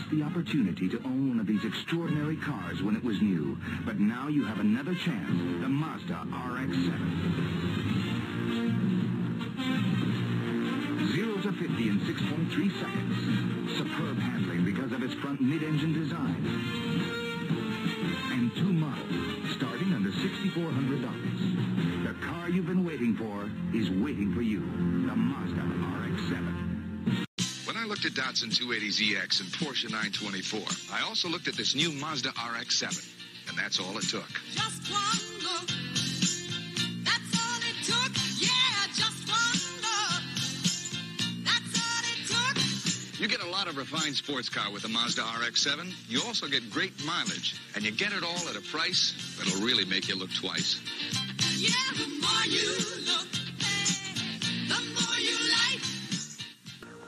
missed the opportunity to own one of these extraordinary cars when it was new, but now you have another chance. The Mazda Rx7. 0 to 50 in 6.3 seconds. Superb handling because of its front mid-engine design. And two models, starting under $6,400. The car you've been waiting for is waiting for you. The Mazda Rx7. When I looked at Datsun 280ZX and Porsche 924, I also looked at this new Mazda Rx7, and that's all it took. Just one look, that's all it took. Yeah, just one look, that's all it took. You get a lot of refined sports car with the Mazda Rx7. You also get great mileage, and you get it all at a price that'll really make you look twice. Yeah, the more you look, the more you like.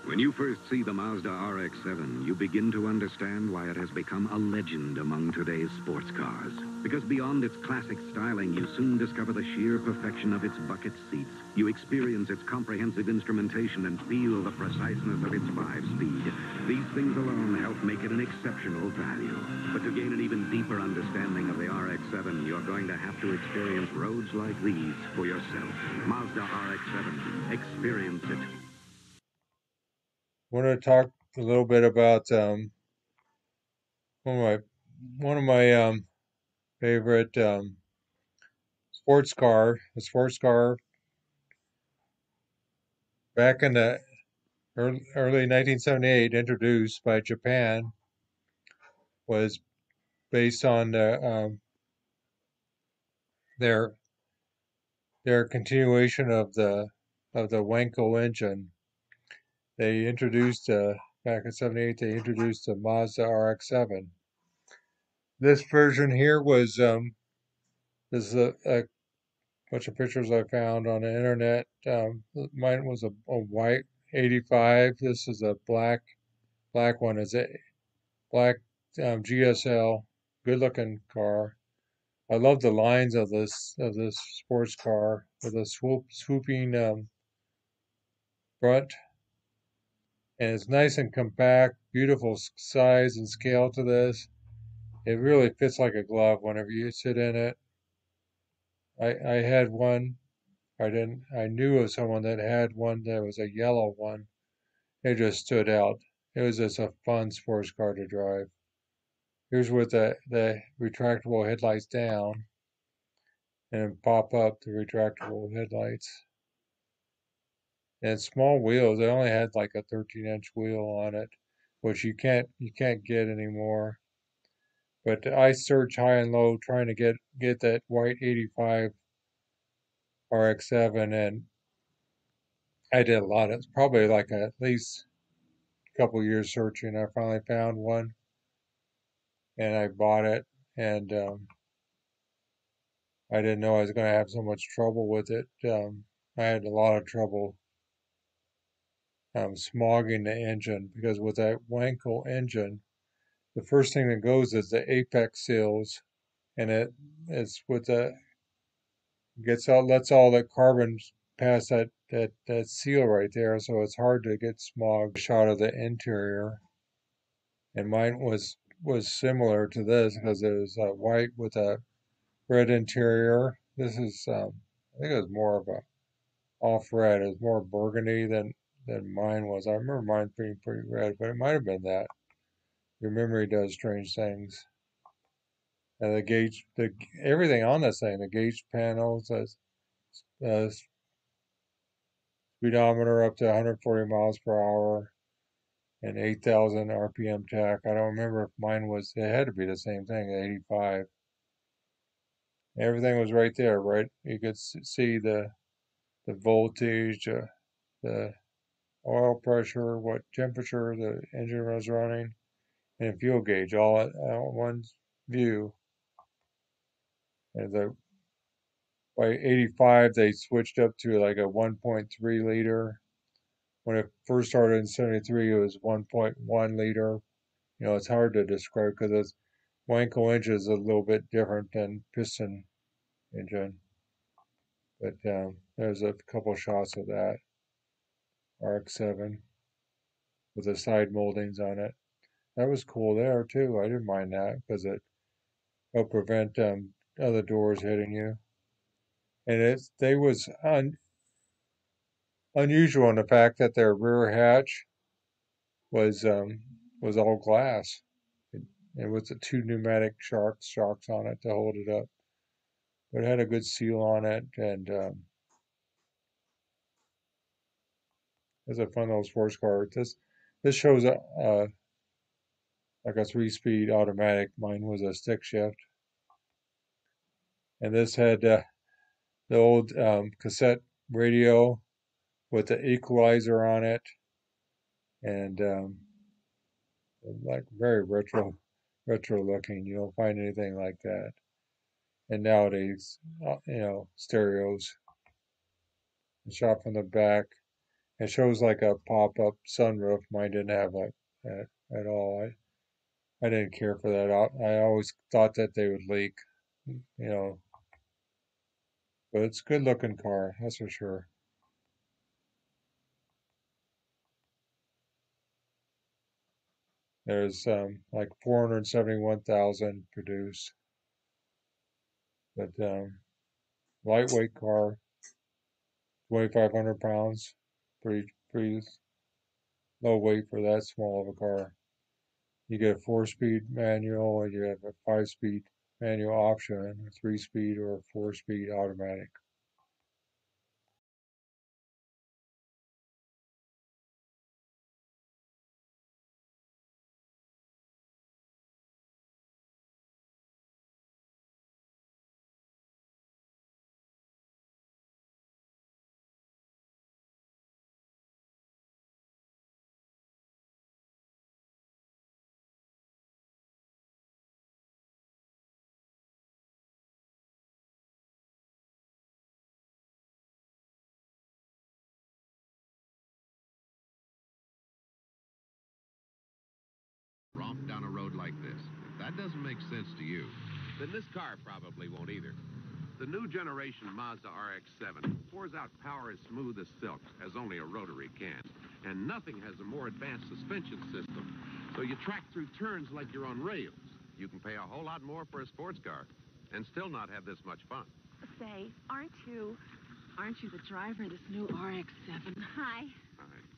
When you first see the Mazda Rx7, you begin to understand why it has become a legend among today's sports cars. Because beyond its classic styling, you soon discover the sheer perfection of its bucket seats. You experience its comprehensive instrumentation and feel the preciseness of its 5-speed. These things alone help make it an exceptional value. But to gain an even deeper understanding of the Rx7, you're going to have to experience roads like these for yourself. Mazda Rx7. Experience it. I want to talk a little bit about one of my favorite sports car. A sports car back in the early 1978, introduced by Japan, was based on their continuation of the Wankel engine. They introduced back in '78. They introduced the Mazda Rx7. This version here was this is a bunch of pictures I found on the internet. Mine was a white 85. This is a black one. It's a black GSL. Good looking car. I love the lines of this sports car with a swooping front. And it's nice and compact, beautiful size and scale to this. It really fits like a glove whenever you sit in it. I had one. I knew of someone that had one that was a yellow one. It just stood out. It was just a fun sports car to drive. Here's with the retractable headlights down and pop up the retractable headlights. And small wheels. They only had like a 13-inch wheel on it, which you can't get anymore. But I searched high and low trying to get that white 85 RX-7, and I did a lot. It's probably like at least a couple years searching. I finally found one, and I bought it. And I didn't know I was going to have so much trouble with it. I had a lot of trouble smogging the engine, because with that Wankel engine, the first thing that goes is the apex seals, and it's with the lets all the carbon pass that seal right there, so it's hard to get smog. Shot of the interior, and mine was similar to this because it was white with a red interior. This is I think it was more of a off red. It was more burgundy than mine was. I remember mine being pretty red, but it might have been that. Your memory does strange things. And the gauge, everything on this thing, the gauge panels, speedometer up to 140 miles per hour, and 8,000 RPM tach. I don't remember if mine was. It had to be the same thing, 85. Everything was right there, right? You could see the voltage, the oil pressure, what temperature the engine was running, and fuel gauge all at one view. And by 85, they switched up to like a 1.3 liter. When it first started in 73, it was 1.1 liter. You know, it's hard to describe because it's Wankel engine is a little bit different than piston engine. But there's a couple shots of that RX-7 with the side moldings on it. That was cool there too. I didn't mind that because it helped prevent other doors hitting you. And they was unusual in the fact that their rear hatch was um, was all glass. It was the two pneumatic shocks on it to hold it up. But it had a good seal on it, and it's a fun little sports car. This shows like a 3-speed automatic. Mine was a stick shift, and this had the old cassette radio with the equalizer on it, and like very retro looking. You don't find anything like that. And nowadays, stereos shot from the back. It shows like a pop-up sunroof. Mine didn't have like that at all. I didn't care for that. I always thought that they would leak, you know. But it's a good looking car, that's for sure. There's like 471,000 produced, but lightweight car, 2,500 pounds, pretty low weight for that small of a car. You get a 4-speed manual, and you have a 5-speed manual option, a 3-speed or a 4-speed automatic. Romp down a road like this. If that doesn't make sense to you, then this car probably won't either. The new generation Mazda Rx7 pours out power as smooth as silk, as only a rotary can. And nothing has a more advanced suspension system, so you track through turns like you're on rails. You can pay a whole lot more for a sports car and still not have this much fun. Say, aren't you the driver of this new RX-7? Hi. All right.